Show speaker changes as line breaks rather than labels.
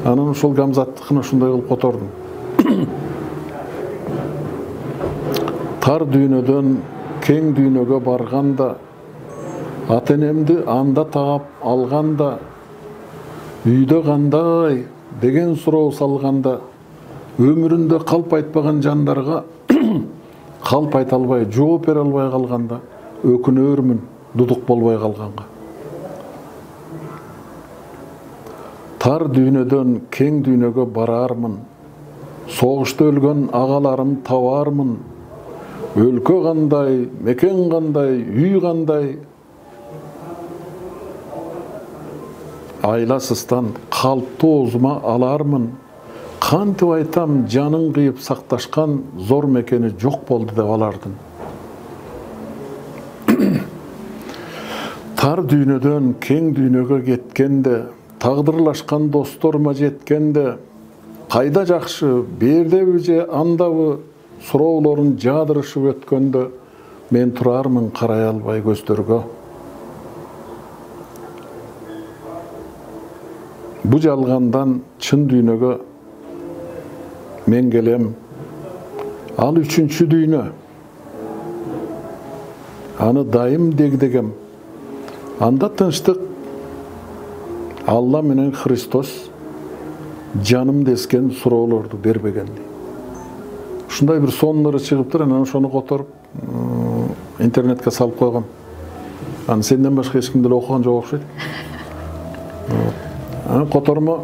Анан ошол камзаттыкын ушундай кылып котордум. Тар дүйнөдөн кең дүйнөгө барганда, ата-энемди анда таап алганда, үйдө кандай деген суроо салганда, өмүрүндө калп айтпаган жандарга калп айта албай, жооп бере албай калганда, өкүнөрмүн дудук болбой калганга. Тар дүйнөдөн кең дүйнөгө барармын, согушта өлгөн агаларым табармын, өлкө кандай, мекен кандай, үй кандай, айласыздан калпты оозума алармын, кантип айтам жанын кыйып сакташкан зор мекени жок болду деп алардын. Тар дүйнөдөн кең дүйнөгө кеткенде, тагдырлашкан досторума жеткенде, кайда жакшы, бердеби же андабы суроолорун жаадырышып өткөндө, мен турармын карай албай көздөргө. Бу жалгандан чын дүйнөгө мен келем. Ал үчүнчү дүйнө. Аны дайым дегдегем. Анда тынчтык Алла менен Христос жаным дескен суроолорду бербегенди. Ушундай бир соннору чыгыптыр, анан ошону которуп интернетке салып койгом. Аны сенден башка эч ким деле окуган жок окшойт. Аны котормо